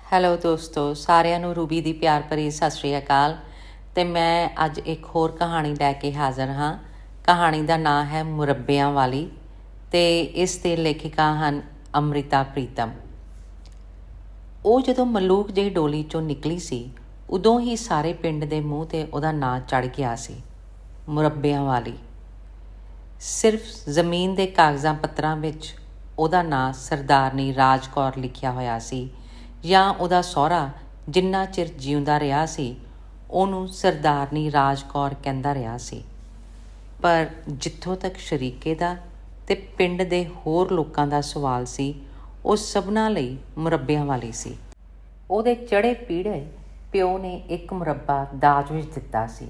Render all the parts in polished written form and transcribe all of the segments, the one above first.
Hello ਦੋਸਤੋ, ਸਾਰਿਆਂ ਨੂੰ ਰੂਬੀ ਦੀ ਪਿਆਰ ਭਰੀ ਸਤਿ ਸ਼੍ਰੀ ਅਕਾਲ। ਅਤੇ ਮੈਂ ਅੱਜ ਇੱਕ ਹੋਰ ਕਹਾਣੀ ਲੈ ਕੇ ਹਾਜ਼ਰ ਹਾਂ। ਕਹਾਣੀ ਦਾ ਨਾਂ ਹੈ ਮੁਰੱਬਿਆਂ ਵਾਲੀ ਅਤੇ ਇਸ ਦੇ ਲੇਖਿਕਾ ਹਨ ਅੰਮ੍ਰਿਤਾ ਪ੍ਰੀਤਮ। ਉਹ ਜਦੋਂ ਮਲੂਕ ਜਿਹੀ ਡੋਲੀ 'ਚੋਂ ਨਿਕਲੀ ਸੀ, ਉਦੋਂ ਹੀ ਸਾਰੇ ਪਿੰਡ ਦੇ ਮੂੰਹ 'ਤੇ ਉਹਦਾ ਨਾਂ ਚੜ੍ਹ ਗਿਆ ਸੀ, ਮੁਰੱਬਿਆਂ ਵਾਲੀ। ਸਿਰਫ ਜ਼ਮੀਨ ਦੇ ਕਾਗਜ਼ਾਂ ਪੱਤਰਾਂ ਵਿੱਚ ਉਹਦਾ ਨਾਂ ਸਰਦਾਰਨੀ ਰਾਜ ਕੌਰ ਲਿਖਿਆ ਹੋਇਆ ਸੀ, ਜਾਂ ਉਹਦਾ ਸਹੁਰਾ ਜਿੰਨਾ ਚਿਰ ਜਿਉਂਦਾ ਰਿਹਾ ਸੀ ਉਹਨੂੰ ਸਰਦਾਰਨੀ ਰਾਜ ਕੌਰ ਕਹਿੰਦਾ ਰਿਹਾ ਸੀ। ਪਰ ਜਿੱਥੋਂ ਤੱਕ ਸ਼ਰੀਕੇ ਦਾ ਅਤੇ ਪਿੰਡ ਦੇ ਹੋਰ ਲੋਕਾਂ ਦਾ ਸਵਾਲ ਸੀ, ਉਹ ਸਭਨਾਂ ਲਈ ਮੁਰੱਬਿਆਂ ਵਾਲੀ ਸੀ। ਉਹਦੇ ਚੜ੍ਹੇ ਪੀੜ੍ਹੇ ਪਿਓ ਨੇ ਇੱਕ ਮੁਰੱਬਾ ਦਾਜ ਵਿੱਚ ਦਿੱਤਾ ਸੀ,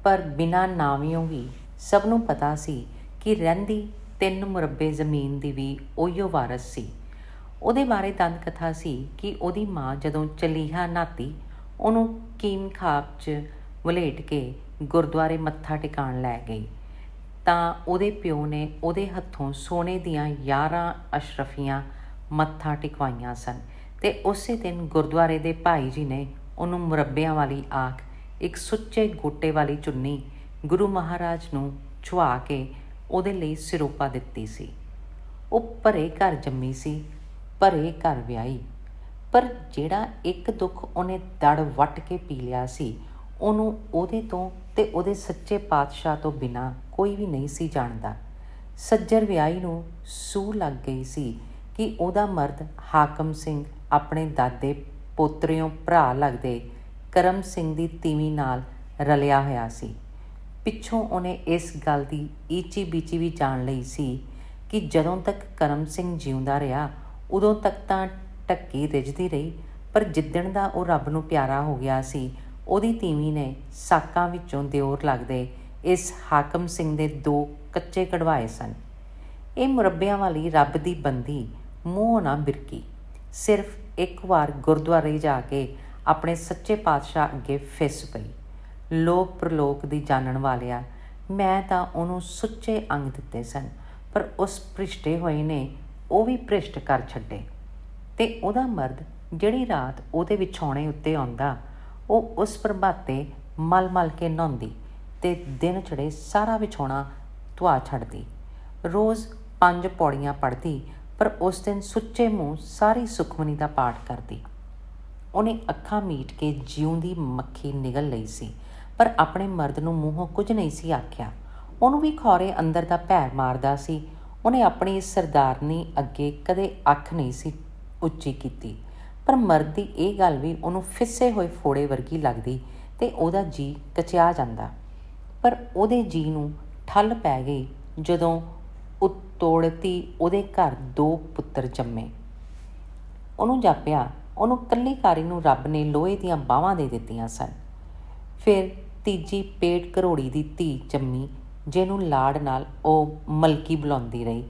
ਪਰ ਬਿਨਾਂ ਨਾਵਿਓਂ ਵੀ ਸਭ ਨੂੰ ਪਤਾ ਸੀ ਕਿ ਰਹਿੰਦੀ 3 ਮੁਰੱਬੇ ਜ਼ਮੀਨ ਦੀ ਵੀ ਉਹੀਓ ਵਾਰਸ ਸੀ। ਉਹਦੇ ਬਾਰੇ ਦੰਦ ਕਥਾ ਸੀ ਕਿ ਉਹਦੀ ਮਾਂ ਜਦੋਂ ਚਲੀਹਾ ਨਹਾਤੀ, ਉਹਨੂੰ ਕੀਮ ਖਾਬ 'ਚ ਵਲੇਟ ਕੇ ਗੁਰਦੁਆਰੇ ਮੱਥਾ ਟਿਕਾਣ ਲੈ ਗਈ, ਤਾਂ ਉਹਦੇ ਪਿਓ ਨੇ ਉਹਦੇ ਹੱਥੋਂ ਸੋਨੇ ਦੀਆਂ 11 ਅਸ਼ਰਫੀਆਂ ਮੱਥਾ ਟਿਕਵਾਈਆਂ ਸਨ। ਅਤੇ ਉਸੇ ਦਿਨ ਗੁਰਦੁਆਰੇ ਦੇ ਭਾਈ ਜੀ ਨੇ ਉਹਨੂੰ ਮੁਰੱਬਿਆਂ ਵਾਲੀ ਆਖ ਇੱਕ ਸੁੱਚੇ ਗੋਟੇ ਵਾਲੀ ਚੁੰਨੀ ਗੁਰੂ ਮਹਾਰਾਜ ਨੂੰ ਛੁਹਾ ਕੇ ਉਹਦੇ ਲਈ ਸਿਰੋਪਾ ਦਿੱਤੀ ਸੀ। ਉਹ ਭਰੇ ਘਰ ਜੰਮੀ ਸੀ, ਭਰੇ ਘਰ ਵਿਆਹੀ, ਪਰ ਜਿਹੜਾ ਇੱਕ ਦੁੱਖ ਉਹਨੇ ਦੜ ਵੱਟ ਕੇ ਪੀ ਲਿਆ ਸੀ, ਉਹਨੂੰ ਉਹਦੇ ਤੋਂ ਅਤੇ ਉਹਦੇ ਸੱਚੇ ਪਾਤਸ਼ਾਹ ਤੋਂ ਬਿਨਾਂ ਕੋਈ ਵੀ ਨਹੀਂ ਸੀ ਜਾਣਦਾ। ਸੱਜਰ ਵਿਆਹੀ ਨੂੰ ਸੂਹ ਲੱਗ ਗਈ ਸੀ ਕਿ ਉਹਦਾ ਮਰਦ ਹਾਕਮ ਸਿੰਘ ਆਪਣੇ ਦਾਦੇ ਪੋਤਰਿਓਂ ਭਰਾ ਲੱਗਦੇ ਕਰਮ ਸਿੰਘ ਦੀ ਤੀਵੀਂ ਨਾਲ ਰਲਿਆ ਹੋਇਆ ਸੀ। ਪਿੱਛੋਂ ਉਹਨੇ ਇਸ ਗੱਲ ਦੀ ਈਚੀ ਬੀਚੀ ਵੀ ਜਾਣ ਲਈ ਸੀ ਕਿ ਜਦੋਂ ਤੱਕ ਕਰਮ ਸਿੰਘ ਜਿਉਂਦਾ ਰਿਹਾ ਉਦੋਂ ਤੱਕ ਤਾਂ ਢੱਕੀ ਰਿੱਝਦੀ ਰਹੀ, ਪਰ ਜਿੱਦਣ ਦਾ ਉਹ ਰੱਬ ਨੂੰ ਪਿਆਰਾ ਹੋ ਗਿਆ ਸੀ, ਉਹਦੀ ਤੀਵੀਂ ਨੇ ਸਾਕਾਂ ਵਿੱਚੋਂ ਦਿਓਰ ਲੱਗਦੇ ਇਸ ਹਾਕਮ ਸਿੰਘ ਦੇ 2 ਕੱਚੇ ਕਢਵਾਏ ਸਨ। ਇਹ ਮੁਰੱਬਿਆਂ ਵਾਲੀ ਰੱਬ ਦੀ ਬੰਦੀ ਮੂੰਹੋਂ ਨਾ ਬਿਰਕੀ, ਸਿਰਫ ਇੱਕ ਵਾਰ ਗੁਰਦੁਆਰੇ ਜਾ ਕੇ ਆਪਣੇ ਸੱਚੇ ਪਾਤਸ਼ਾਹ ਅੱਗੇ ਫਿੱਸ ਪਈ। ਲੋਕ ਪ੍ਰਲੋਕ ਦੀ ਜਾਣਨ ਵਾਲਿਆ, ਮੈਂ ਤਾਂ ਉਹਨੂੰ ਸੁੱਚੇ ਅੰਗ ਦਿੱਤੇ ਸਨ, ਪਰ ਉਸ ਭ੍ਰਿਸ਼ਟੇ ਹੋਏ ਨੇ ਉਹ ਵੀ ਭ੍ਰਿਸ਼ਟ ਕਰ ਛੱਡੇ। ਅਤੇ ਉਹਦਾ ਮਰਦ ਜਿਹੜੀ ਰਾਤ ਉਹਦੇ ਵਿਛਾਉਣੇ ਉੱਤੇ ਆਉਂਦਾ, ਉਹ ਉਸ ਪ੍ਰਭਾਤੇ ਮਲ ਮਲ ਕੇ ਨਹਾਉਂਦੀ ਅਤੇ ਦਿਨ ਚੜ੍ਹੇ ਸਾਰਾ ਵਿਛਾਉਣਾ ਧੁਆ ਛੱਡਦੀ। ਰੋਜ਼ 5 ਪੌੜੀਆਂ ਪੜ੍ਹਦੀ, ਪਰ ਉਸ ਦਿਨ ਸੁੱਚੇ ਮੂੰਹ ਸਾਰੀ ਸੁਖਮਨੀ ਦਾ ਪਾਠ ਕਰਦੀ। ਉਹਨੇ ਅੱਖਾਂ ਮੀਟ ਕੇ ਜਿਉਂਦੀ ਮੱਖੀ ਨਿਗਲ ਲਈ ਸੀ, ਪਰ ਆਪਣੇ ਮਰਦ ਨੂੰ ਮੂੰਹੋਂ ਕੁਝ ਨਹੀਂ ਸੀ ਆਖਿਆ। ਉਹਨੂੰ ਵੀ ਖੌਰੇ ਅੰਦਰ ਦਾ ਭੈ ਮਾਰਦਾ ਸੀ। ਉਹਨੇ ਆਪਣੀ ਇਸ ਸਰਦਾਰਨੀ ਅੱਗੇ ਕਦੇ ਅੱਖ ਨਹੀਂ ਸੀ ਉੱਚੀ ਕੀਤੀ, ਪਰ ਮਰਦ ਦੀ ਇਹ ਗੱਲ ਵੀ ਉਹਨੂੰ ਫਿੱਸੇ ਹੋਏ ਫੋੜੇ ਵਰਗੀ ਲੱਗਦੀ ਅਤੇ ਉਹਦਾ ਜੀਅ ਕਚਿਆ ਜਾਂਦਾ। ਪਰ ਉਹਦੇ ਜੀਅ ਨੂੰ ਠੱਲ ਪੈ ਗਈ ਜਦੋਂ ਉਤੋੜਤੀ ਉਹਦੇ ਘਰ 2 ਪੁੱਤਰ ਜੰਮੇ। ਉਹਨੂੰ ਜਾਪਿਆ ਉਹਨੂੰ ਇਕੱਲੀ ਕਾਰੀ ਨੂੰ ਰੱਬ ਨੇ ਲੋਹੇ ਦੀਆਂ ਬਾਹਾਂ ਦੇ ਦਿੱਤੀਆਂ ਸਨ। ਫਿਰ ਤੀਜੀ ਪੇਟ ਘਰੋੜੀ ਦੀ ਧੀ ਜੰਮੀ, ਜਿਹਨੂੰ ਲਾਡ ਨਾਲ ਉਹ ਮਲਕੀ ਬੁਲਾਉਂਦੀ ਰਹੀ।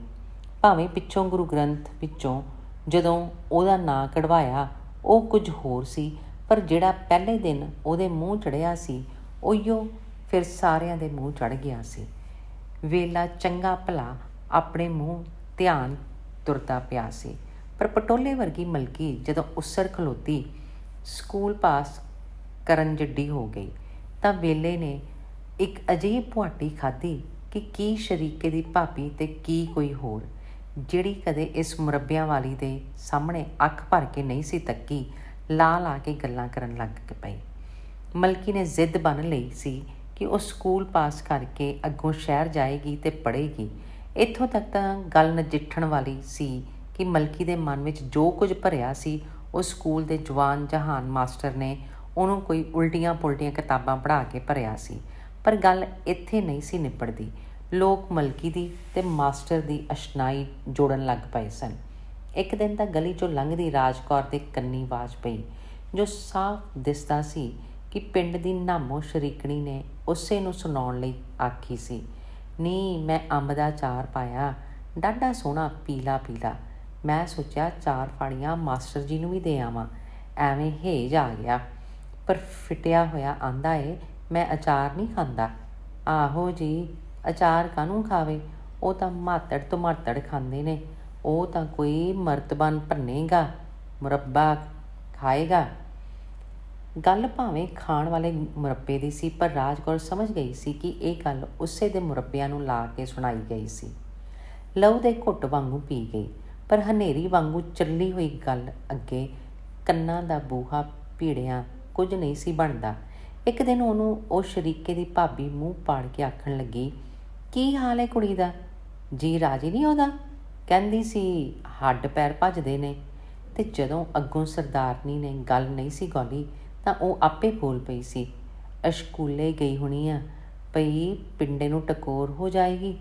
ਭਾਵੇਂ ਪਿੱਛੋਂ ਗੁਰੂ ਗ੍ਰੰਥ ਵਿੱਚੋਂ ਜਦੋਂ ਉਹਦਾ ਨਾਂ ਕਢਵਾਇਆ ਉਹ ਕੁਝ ਹੋਰ ਸੀ, ਪਰ ਜਿਹੜਾ ਪਹਿਲੇ ਦਿਨ ਉਹਦੇ ਮੂੰਹ ਚੜ੍ਹਿਆ ਸੀ ਉਹੀਓ ਫਿਰ ਸਾਰਿਆਂ ਦੇ ਮੂੰਹ ਚੜ੍ਹ ਗਿਆ ਸੀ। ਵੇਲਾ ਚੰਗਾ ਭਲਾ ਆਪਣੇ ਮੂੰਹ ਧਿਆਨ ਤੁਰਦਾ ਪਿਆ ਸੀ, ਪਰ ਪਟੋਲੇ ਵਰਗੀ ਮਲਕੀ ਜਦੋਂ ਉਸੜ ਖਲੋਤੀ, ਸਕੂਲ ਪਾਸ ਕਰਨ ਜਿੱਡੀ ਹੋ ਗਈ, ਤਾਂ ਵੇਲੇ ਨੇ ਇੱਕ ਅਜਿਹੀ ਪੁਆਟੀ ਖਾਧੀ ਕਿ ਕੀ ਸ਼ਰੀਕੇ ਦੀ ਭਾਬੀ ਅਤੇ ਕੀ ਕੋਈ ਹੋਰ, ਜਿਹੜੀ ਕਦੇ ਇਸ ਮੁਰੱਬਿਆਂ ਵਾਲੀ ਦੇ ਸਾਹਮਣੇ ਅੱਖ ਭਰ ਕੇ ਨਹੀਂ ਸੀ ਤੱਕੀ, ਲਾ ਲਾ ਕੇ ਗੱਲਾਂ ਕਰਨ ਲੱਗ ਪਈ। ਮਲਕੀ ਨੇ ਜ਼ਿੱਦ ਬੰਨ੍ਹ ਲਈ ਸੀ ਕਿ ਉਹ ਸਕੂਲ ਪਾਸ ਕਰਕੇ ਅੱਗੋਂ ਸ਼ਹਿਰ ਜਾਏਗੀ ਅਤੇ ਪੜ੍ਹੇਗੀ। ਇੱਥੋਂ ਤੱਕ ਤਾਂ ਗੱਲ ਨਜਿੱਠਣ ਵਾਲੀ ਸੀ ਕਿ ਮਲਕੀ ਦੇ ਮਨ ਵਿੱਚ ਜੋ ਕੁਝ ਭਰਿਆ ਸੀ, ਉਹ ਸਕੂਲ ਦੇ ਜਵਾਨ ਜਹਾਨ ਮਾਸਟਰ ਨੇ ਉਹਨੂੰ ਕੋਈ ਉਲਟੀਆਂ ਪੁਲਟੀਆਂ ਕਿਤਾਬਾਂ ਪੜ੍ਹਾ ਕੇ ਭਰਿਆ ਸੀ। ਪਰ ਗੱਲ ਇੱਥੇ ਨਹੀਂ ਸੀ ਨਿਬੜਦੀ। ਲੋਕ ਮਲਕੀ ਦੀ ਅਤੇ ਮਾਸਟਰ ਦੀ ਅਸ਼ਨਾਈ ਜੋੜਨ ਲੱਗ ਪਏ ਸਨ। ਇੱਕ ਦਿਨ ਤਾਂ ਗਲੀ 'ਚੋਂ ਲੰਘਦੀ ਰਾਜ ਕੌਰ ਦੇ ਕੰਨੀ ਆਵਾਜ਼ ਪਈ, ਜੋ ਸਾਫ਼ ਦਿਸਦਾ ਸੀ ਕਿ ਪਿੰਡ ਦੀ ਨਾਮੋ ਸ਼ਰੀਕਣੀ ਨੇ ਉਸੇ ਨੂੰ ਸੁਣਾਉਣ ਲਈ ਆਖੀ ਸੀ। ਨੀ ਮੈਂ ਅੰਬ ਦਾ ਅਚਾਰ ਪਾਇਆ, ਡਾਢਾ ਸੋਹਣਾ ਪੀਲਾ ਪੀਲਾ। ਮੈਂ ਸੋਚਿਆ 4 ਫਾੜੀਆਂ ਮਾਸਟਰ ਜੀ ਨੂੰ ਵੀ ਦੇ ਆਵਾਂ, ਐਵੇਂ ਹੇਜ ਆ ਗਿਆ। ਪਰ ਫਿਟਿਆ ਹੋਇਆ ਆਂਦਾ ਏ, ਮੈਂ ਅਚਾਰ ਨਹੀਂ ਖਾਂਦਾ। ਆਹੋ ਜੀ, ਅਚਾਰ ਕਾਹਨੂੰ ਖਾਵੇ, ਉਹ ਤਾਂ ਮਾਤੜ ਟਮਾਟੜ ਖਾਂਦੇ ਨੇ, ਉਹ ਤਾਂ ਕੋਈ ਮਰਤਬਾਨ ਭੰਨੇਗਾ। ਮੁਰੱਬਾ ਖਾਏਗਾ। ਗੱਲ ਭਾਵੇਂ ਖਾਣ ਵਾਲੇ ਮੁਰੱਬੇ ਦੀ ਸੀ, ਪਰ ਰਾਜ ਕੌਰ ਸਮਝ ਗਈ ਸੀ ਕਿ ਇਹ ਗੱਲ ਉਸੇ ਦੇ ਮੁਰੱਬਿਆਂ ਨੂੰ ਲਾ ਕੇ ਸੁਣਾਈ ਗਈ ਸੀ। ਲਹੂ ਦੇ ਘੁੱਟ ਵਾਂਗੂ ਪੀ ਗਈ, ਪਰ ਹਨੇਰੀ ਵਾਂਗੂ ਚੱਲੀ ਹੋਈ ਗੱਲ ਅੱਗੇ ਕੰਨਾਂ ਦਾ ਬੂਹਾ ਭੀੜਿਆਂ ਕੁਝ ਨਹੀਂ ਸੀ ਬਣਦਾ। ਇੱਕ ਦਿਨ ਉਹਨੂੰ ਉਹ ਸ਼ਰੀਕੇ ਦੀ ਭਾਬੀ ਮੂੰਹ ਪਾੜ ਕੇ ਆਖਣ ਲੱਗੀ, ਕੀ ਹਾਲ ਹੈ ਕੁੜੀ ਦਾ? ਜੀ ਰਾਜੀ ਨਹੀਂ ਉਹਦਾ? ਕਹਿੰਦੀ ਸੀ ਹੱਡ ਪੈਰ ਭੱਜਦੇ ਨੇ। ਤੇ ਜਦੋਂ ਅੱਗੋਂ ਸਰਦਾਰਨੀ ਨੇ ਗੱਲ ਨਹੀਂ ਸੀ ਗੌਲੀ ਤਾਂ ਉਹ ਆਪੇ ਬੋਲ ਪਈ ਸੀ, ਅਸ਼ਕੂਲੇ ਗਈ ਹੋਣੀ ਆ, ਪਈ ਪਿੰਡੇ ਨੂੰ ਟਕੋਰ ਹੋ ਜਾਏਗੀ।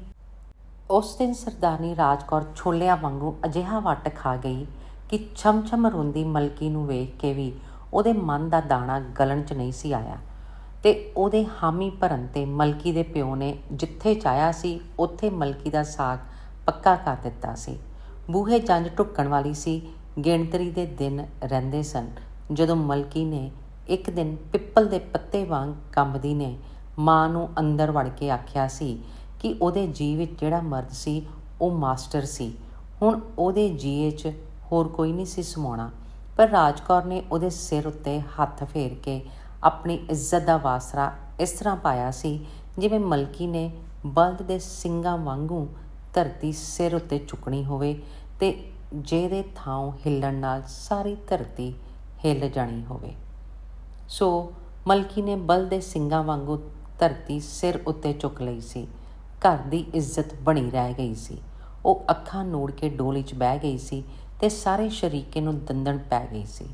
ਉਸ ਦਿਨ ਸਰਦਾਰਨੀ ਰਾਜ ਕੌਰ ਛੋਲਿਆਂ ਵਾਂਗੂ ਅਜਿਹਾ ਵੱਟ ਖਾ ਗਈ ਕਿ ਛਮ-ਛਮ ਰੋਂਦੀ ਮਲਕੀ ਨੂੰ ਵੇਖ ਕੇ ਵੀ ਉਹਦੇ ਮਨ ਦਾ ਦਾਣਾ ਗਲਣ 'ਚ ਨਹੀਂ ਸੀ ਆਇਆ। ਤੇ ਉਹਦੇ ਹਾਮੀ ਭਰਨ 'ਤੇ ਮਲਕੀ ਦੇ ਪਿਓ ਨੇ ਜਿੱਥੇ ਚਾਹਿਆ ਸੀ ਉੱਥੇ ਮਲਕੀ ਦਾ ਸਾਕ ਪੱਕਾ ਕਰ ਦਿੱਤਾ ਸੀ। ਬੂਹੇ ਜੰਝ ਢੁੱਕਣ ਵਾਲੀ ਸੀ। ਗਿਣਤਰੀ ਦੇ ਦਿਨ ਰਹਿੰਦੇ ਸਨ ਜਦੋਂ ਮਲਕੀ ਨੇ ਇੱਕ ਦਿਨ ਪਿੱਪਲ ਦੇ ਪੱਤੇ ਵਾਂਗ ਕੰਬਦੀ ਨੇ ਮਾਂ ਨੂੰ ਅੰਦਰ ਵੜ ਕੇ ਆਖਿਆ ਸੀ ਕਿ ਉਹਦੇ ਜੀਅ ਵਿੱਚ ਜਿਹੜਾ ਮਰਦ ਸੀ ਉਹ ਮਾਸਟਰ ਸੀ। ਹੁਣ ਉਹਦੇ ਜੀਏ 'ਚ ਹੋਰ ਕੋਈ ਨਹੀਂ ਸੀ ਸਮਾਉਣਾ। ਪਰ ਰਾਜ ਕੌਰ ਨੇ ਉਹਦੇ ਸਿਰ ਉੱਤੇ ਹੱਥ ਫੇਰ ਕੇ ਆਪਣੀ ਇੱਜ਼ਤ ਦਾ ਵਾਸਰਾ ਇਸ ਤਰ੍ਹਾਂ ਪਾਇਆ ਸੀ ਜਿਵੇਂ ਮਲਕੀ ਨੇ ਬਲਦ ਦੇ ਸਿੰਗਾਂ ਵਾਂਗੂ ਧਰਤੀ ਸਿਰ ਉੱਤੇ ਚੁੱਕਣੀ ਹੋਵੇ ਤੇ ਜਿਹਦੇ ਥਾਂ ਹਿੱਲਣ ਨਾਲ ਸਾਰੀ ਧਰਤੀ ਹਿੱਲ ਜਾਣੀ ਹੋਵੇ। ਸੋ ਮਲਕੀ ਨੇ ਬਲਦ ਦੇ ਸਿੰਗਾਂ ਵਾਂਗੂ ਧਰਤੀ ਸਿਰ ਉੱਤੇ ਚੁੱਕ ਲਈ ਸੀ। ਘਰ ਦੀ ਇੱਜ਼ਤ ਬਣੀ ਰਹਿ ਗਈ ਸੀ। ਉਹ ਅੱਖਾਂ ਨੂੜ ਕੇ ਡੋਲੀ 'ਚ ਬਹਿ ਗਈ ਸੀ ਤੇ ਸਾਰੇ ਸ਼ਰੀਕੇ ਨੂੰ ਦੰਦਣ ਪੈ ਗਈ ਸੀ।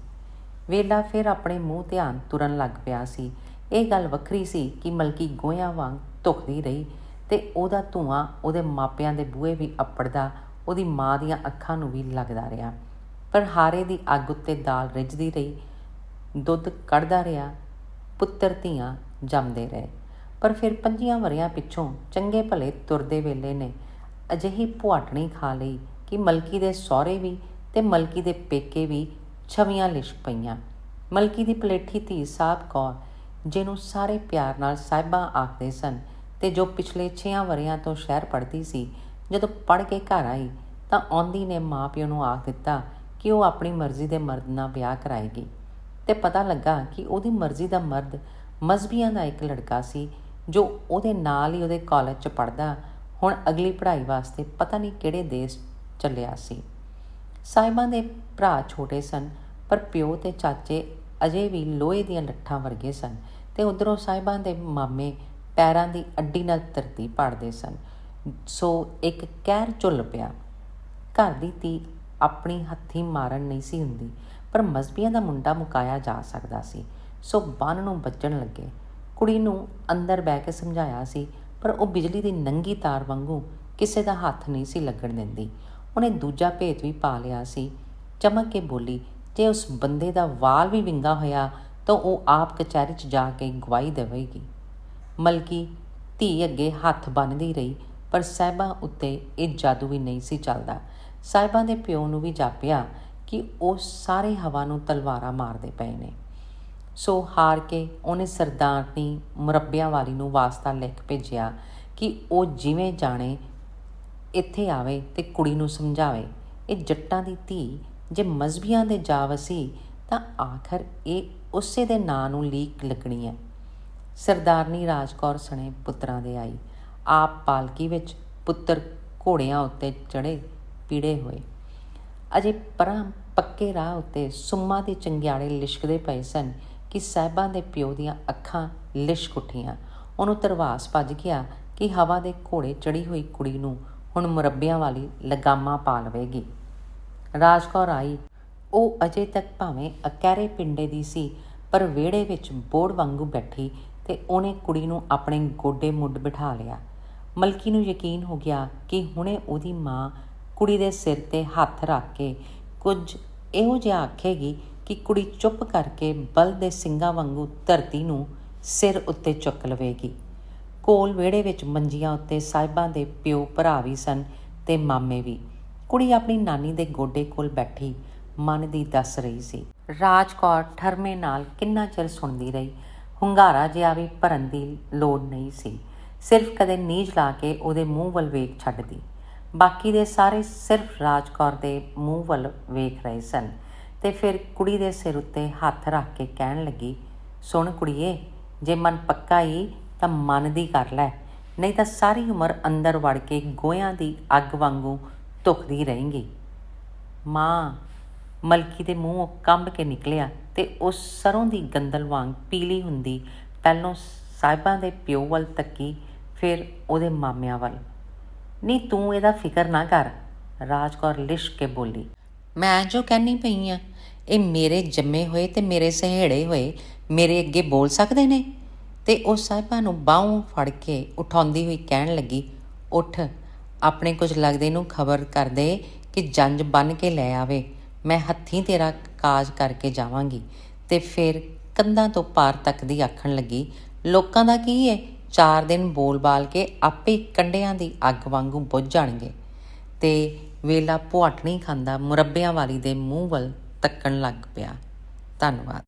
ਵੇਲਾ ਫਿਰ ਆਪਣੇ ਮੂੰਹ ਧਿਆਨ ਤੁਰਨ ਲੱਗ ਪਿਆ ਸੀ। ਇਹ ਗੱਲ ਵੱਖਰੀ ਸੀ ਕਿ ਮਲਕੀ ਗੋਹਿਆਂ ਵਾਂਗ ਧੁਖਦੀ ਰਹੀ ਤੇ ਉਹਦਾ ਧੂੰਆਂ ਉਹਦੇ ਮਾਪਿਆਂ ਦੇ ਬੂਹੇ ਵੀ ਅੱਪੜਦਾ ਉਹਦੀ ਮਾਂ ਦੀਆਂ ਅੱਖਾਂ ਨੂੰ ਵੀ ਲੱਗਦਾ ਰਿਹਾ। ਪਰ ਹਾਰੇ ਦੀ ਅੱਗ ਉੱਤੇ ਦਾਲ ਰਿੱਝਦੀ ਰਹੀ, ਦੁੱਧ ਕੱਢਦਾ ਰਿਹਾ, ਪੁੱਤਰ ਧੀਆਂ ਜੰਮਦੇ ਰਹੇ। ਪਰ ਫਿਰ 5 ਵਰ੍ਹਿਆਂ ਪਿੱਛੋਂ ਚੰਗੇ ਭਲੇ ਤੁਰਦੇ ਵੇਲੇ ਨੇ ਅਜਿਹੀ ਭੁਆਟਣੀ ਖਾ ਲਈ ਕਿ ਮਲਕੀ ਦੇ ਸਹੁਰੇ ਵੀ ਤੇ ਮਲਕੀ ਦੇ ਪੇਕੇ ਵੀ ਛਵੀਆਂ ਲਿਸ਼ਕ ਪਈਆਂ। ਮਲਕੀ ਦੀ ਪਲੇਠੀ ਧੀ ਸਾਹਿਬ ਕੌਰ, ਜਿਹਨੂੰ ਸਾਰੇ ਪਿਆਰ ਨਾਲ ਸਾਹਿਬਾਂ ਆਖਦੇ ਸਨ ਤੇ ਜੋ ਪਿਛਲੇ 6 ਵਰ੍ਹਿਆਂ ਤੋਂ ਸ਼ਹਿਰ ਪੜ੍ਹਦੀ ਸੀ, ਜਦੋਂ ਪੜ੍ਹ ਕੇ ਘਰ ਆਈ ਤਾਂ ਆਉਂਦੀ ਨੇ ਮਾਂ ਪਿਓ ਨੂੰ ਆਖ ਦਿੱਤਾ ਕਿ ਉਹ ਆਪਣੀ ਮਰਜ਼ੀ ਦੇ ਮਰਦ ਨਾਲ ਵਿਆਹ ਕਰਾਏਗੀ। ਤੇ ਪਤਾ ਲੱਗਾ ਕਿ ਉਹਦੀ ਮਰਜ਼ੀ ਦਾ ਮਰਦ ਮਜ਼੍ਹਬੀਆਂ ਦਾ ਇੱਕ ਲੜਕਾ ਸੀ ਜੋ ਉਹਦੇ ਨਾਲ ਹੀ ਉਹਦੇ ਕਾਲਜ 'ਚ ਪੜ੍ਹਦਾ ਹੁਣ ਅਗਲੀ ਪੜ੍ਹਾਈ ਵਾਸਤੇ ਪਤਾ ਨਹੀਂ ਕਿਹੜੇ ਦੇਸ਼ ਚੱਲਿਆ ਸੀ। ਸਾਹਿਬਾਂ ਦੇ ਭਰਾ ਛੋਟੇ ਸਨ, ਪਰ ਪਿਓ ਤੇ ਚਾਚੇ ਅਜੇ ਵੀ ਲੋਹੇ ਦੀਆਂ ਲੱਠਾਂ ਵਰਗੇ ਸਨ ਤੇ ਉੱਧਰੋਂ ਸਾਹਿਬਾਂ ਦੇ ਮਾਮੇ ਪੈਰਾਂ ਦੀ ਅੱਡੀ ਨਾਲ ਧਰਤੀ ਪਾੜਦੇ ਸਨ। ਸੋ ਇੱਕ ਕਹਿਰ ਝੁੱਲ ਪਿਆ। ਘਰ ਦੀ ਧੀ ਆਪਣੀ ਹੱਥੀਂ ਮਾਰਨ ਨਹੀਂ ਸੀ ਹੁੰਦੀ, ਪਰ ਮਜ਼੍ਹਬੀਆਂ ਦਾ ਮੁੰਡਾ ਮੁਕਾਇਆ ਜਾ ਸਕਦਾ ਸੀ। ਸੋ ਬੰਨ ਨੂੰ ਵੱਜਣ ਲੱਗੇ। ਕੁੜੀ ਨੂੰ ਅੰਦਰ ਬਹਿ ਕੇ ਸਮਝਾਇਆ ਸੀ, ਪਰ ਉਹ ਬਿਜਲੀ ਦੀ ਨੰਗੀ ਤਾਰ ਵਾਂਗੂ ਕਿਸੇ ਦਾ ਹੱਥ ਨਹੀਂ ਸੀ ਲੱਗਣ ਦਿੰਦੀ। ਉਹਨੇ ਦੂਜਾ ਭੇਤ ਵੀ ਪਾ ਲਿਆ ਸੀ। ਚਮਕ ਕੇ ਬੋਲੀ, ਜੇ ਉਸ ਬੰਦੇ ਦਾ ਵਾਲ ਵੀ ਵਿੰਗਾ ਹੋਇਆ ਤਾਂ ਉਹ ਆਪ ਕਚਹਿਰੀ 'ਚ ਜਾ ਕੇ ਗਵਾਹੀ ਦੇਵੇਗੀ। ਮਲਕੀ ਧੀ ਅੱਗੇ ਹੱਥ ਬੰਨ੍ਹਦੀ ਰਹੀ, ਪਰ ਸਾਹਿਬਾਂ ਉੱਤੇ ਇਹ ਜਾਦੂ ਵੀ ਨਹੀਂ ਸੀ ਚੱਲਦਾ। ਸਾਹਿਬਾਂ ਦੇ ਪਿਓ ਨੂੰ ਵੀ ਜਾਪਿਆ ਕਿ ਉਹ ਸਾਰੇ ਹਵਾ ਨੂੰ ਤਲਵਾਰਾਂ ਮਾਰਦੇ ਪਏ ਨੇ। ਸੋ ਹਾਰ ਕੇ ਉਹਨੇ ਸਰਦਾਰਨੀ ਮੁਰੱਬਿਆਂ ਵਾਲੀ ਨੂੰ ਵਾਸਤਾ ਲਿਖ ਭੇਜਿਆ ਕਿ ਉਹ ਜਿਵੇਂ ਜਾਣੇ ਇੱਥੇ ਆਵੇ ਤੇ ਕੁੜੀ ਨੂੰ ਸਮਝਾਵੇ। ਇਹ ਜੱਟਾਂ ਦੀ ਧੀ ਜੇ ਮਜ਼੍ਹਬੀਆਂ ਦੇ ਜਾ ਵਸੀ ਤਾਂ ਆਖਰ ਇਹ ਉਸੇ ਦੇ ਨਾਂ ਨੂੰ ਲੀਕ ਲੱਗਣੀ ਹੈ। ਸਰਦਾਰਨੀ ਰਾਜ ਕੌਰ ਸਣੇ ਪੁੱਤਰਾਂ ਦੇ ਆਈ। ਆਪ ਪਾਲਕੀ ਵਿੱਚ, ਪੁੱਤਰ ਘੋੜਿਆਂ ਉੱਤੇ ਚੜ੍ਹੇ ਪੀੜੇ ਹੋਏ। ਅਜੇ ਪਰਾਂ ਪੱਕੇ ਰਾਹ ਉੱਤੇ ਸੁੰਮਾਂ ਦੇ ਚੰਗਿਆੜੇ ਲਿਸ਼ਕਦੇ ਪਏ ਸਨ ਕਿ ਸਾਹਿਬਾਂ ਦੇ ਪਿਓ ਦੀਆਂ ਅੱਖਾਂ ਲਿਸ਼ਕ ਉੱਠੀਆਂ। ਉਹਨੂੰ ਧਰਵਾਸ ਭੱਜ ਗਿਆ ਕਿ ਹਵਾ ਦੇ ਘੋੜੇ ਚੜ੍ਹੀ ਹੋਈ ਕੁੜੀ ਨੂੰ ਹੁਣ ਮੁਰੱਬਿਆਂ ਵਾਲੀ ਲਗਾਮਾਂ ਪਾ ਲਵੇਗੀ। ਰਾਜ ਕੌਰ ਆਈ। ਉਹ ਅਜੇ ਤੱਕ ਭਾਵੇਂ ਅਕਹਿਰੇ ਪਿੰਡੇ ਦੀ ਸੀ, ਪਰ ਵਿਹੜੇ ਵਿੱਚ ਬੋੜ ਵਾਂਗੂ ਬੈਠੀ ਤੇ ਉਹਨੇ ਕੁੜੀ ਨੂੰ ਆਪਣੇ ਗੋਡੇ ਮੁੱਢ ਬਿਠਾ ਲਿਆ। ਮਲਕੀ ਨੂੰ ਯਕੀਨ ਹੋ ਗਿਆ ਕਿ ਹੁਣੇ ਉਹਦੀ ਮਾਂ ਕੁੜੀ ਦੇ ਸਿਰ 'ਤੇ ਹੱਥ ਰੱਖ ਕੇ ਕੁਝ ਇਹੋ ਜਿਹਾ ਆਖੇਗੀ ਕਿ ਕੁੜੀ ਚੁੱਪ ਕਰਕੇ ਬਲਦ ਦੇ ਸਿੰਗਾਂ ਵਾਂਗੂ ਧਰਤੀ ਨੂੰ ਸਿਰ ਉੱਤੇ ਚੁੱਕ ਲਵੇਗੀ। ਕੋਲ ਵਿਹੜੇ ਵਿੱਚ ਮੰਜੀਆਂ ਉੱਤੇ ਸਾਹਿਬਾਂ ਦੇ ਪਿਓ ਭਰਾ ਵੀ ਸਨ ਤੇ ਮਾਮੇ ਵੀ। ਕੁੜੀ ਆਪਣੀ ਨਾਨੀ ਦੇ ਗੋਡੇ ਕੋਲ ਬੈਠੀ ਮਨ ਦੀ ਦੱਸ ਰਹੀ ਸੀ। ਰਾਜ ਕੌਰ ਠਰਮੇ ਨਾਲ ਕਿੰਨਾ ਚਿਰ ਸੁਣਦੀ ਰਹੀ। ਹੁੰਗਾਰਾ ਜਿਹਾ ਵੀ ਭਰਨ ਦੀ ਲੋੜ ਨਹੀਂ ਸੀ। ਸਿਰਫ ਕਦੇ ਨੀਝ ਲਾ ਕੇ ਉਹਦੇ ਮੂੰਹ ਵੱਲ ਵੇਖ ਛੱਡਦੀ। ਬਾਕੀ ਦੇ ਸਾਰੇ ਸਿਰਫ ਰਾਜ ਕੌਰ ਦੇ ਮੂੰਹ ਵੱਲ ਵੇਖ ਰਹੇ ਸਨ ਤੇ ਫਿਰ ਕੁੜੀ ਦੇ ਸਿਰ ਉੱਤੇ ਹੱਥ ਰੱਖ ਕੇ ਕਹਿਣ ਲੱਗੀ, ਸੁਣ ਕੁੜੀਏ, ਜੇ ਮਨ ਪੱਕਾ ਹੀ ਤਾਂ ਮਨ ਦੀ ਕਰ ਲੈ, ਨਹੀਂ ਤਾਂ ਸਾਰੀ ਉਮਰ ਅੰਦਰ ਵੜ ਕੇ ਗੋਹਿਆਂ ਦੀ ਅੱਗ ਵਾਂਗੂ ਧੁਖਦੀ ਰਹੇਂਗੀ। ਮਾਂ, ਮਲਕੀ ਦੇ ਮੂੰਹੋਂ ਕੰਬ ਕੇ ਨਿਕਲਿਆ ਤੇ ਉਸ ਸਰੋਂ ਦੀ ਗੰਦਲ ਵਾਂਗ ਪੀਲੀ ਹੁੰਦੀ ਪਹਿਲੋਂ ਸਾਹਿਬਾਂ ਦੇ ਪਿਓ ਵੱਲ ਤੱਕੀ, ਫਿਰ ਉਹਦੇ ਮਾਮਿਆਂ ਵੱਲ। ਨਹੀਂ ਤੂੰ ਇਹਦਾ ਫਿਕਰ ਨਾ ਕਰ, ਰਾਜ ਕੌਰ ਲਿਸ਼ਕ ਕੇ ਬੋਲੀ। ਮੈਂ ਜੋ ਕਹਿੰਦੀ ਪਈ ਹਾਂ, ਇਹ ਮੇਰੇ ਜੰਮੇ ਹੋਏ ਤੇ ਮੇਰੇ ਸਹੇੜੇ ਹੋਏ ਮੇਰੇ ਅੱਗੇ ਬੋਲ ਸਕਦੇ ਨੇ? ਤੇ ਉਹ ਸਾਹਿਬਾਂ ਨੂੰ ਬਾਹੋਂ ਫੜ ਕੇ ਉਠਾਉਂਦੀ ਹੋਈ ਕਹਿਣ ਲੱਗੀ, ਉੱਠ, ਆਪਣੇ ਕੁਝ ਲੱਗਦੇ ਨੂੰ ਖਬਰ ਕਰ ਦੇ ਕਿ ਜੰਜ ਬੰਨ੍ਹ ਕੇ ਲੈ ਆਵੇ। ਮੈਂ ਹੱਥੀਂ ਤੇਰਾ ਕਾਜ ਕਰਕੇ ਜਾਵਾਂਗੀ। ਤੇ ਫਿਰ ਕੰਧਾਂ ਤੋਂ ਪਾਰ ਤੱਕਦੀ ਆਖਣ ਲੱਗੀ, ਲੋਕਾਂ ਦਾ ਕੀ ਹੈ, 4 ਦਿਨ ਬੋਲ ਬਾਲ ਕੇ ਆਪੇ ਕੰਢਿਆਂ ਦੀ ਅੱਗ ਵਾਂਗੂ ਬੁੱਝ ਜਾਣਗੇ। ਤੇ ਵੇਲਾ ਭੁਆਟਣੀ ਖਾਂਦਾ ਮੁਰੱਬਿਆਂ ਵਾਲੀ ਦੇ ਮੂੰਹ ਵੱਲ ਤੱਕਣ ਲੱਗ ਪਿਆ। ਧੰਨਵਾਦ।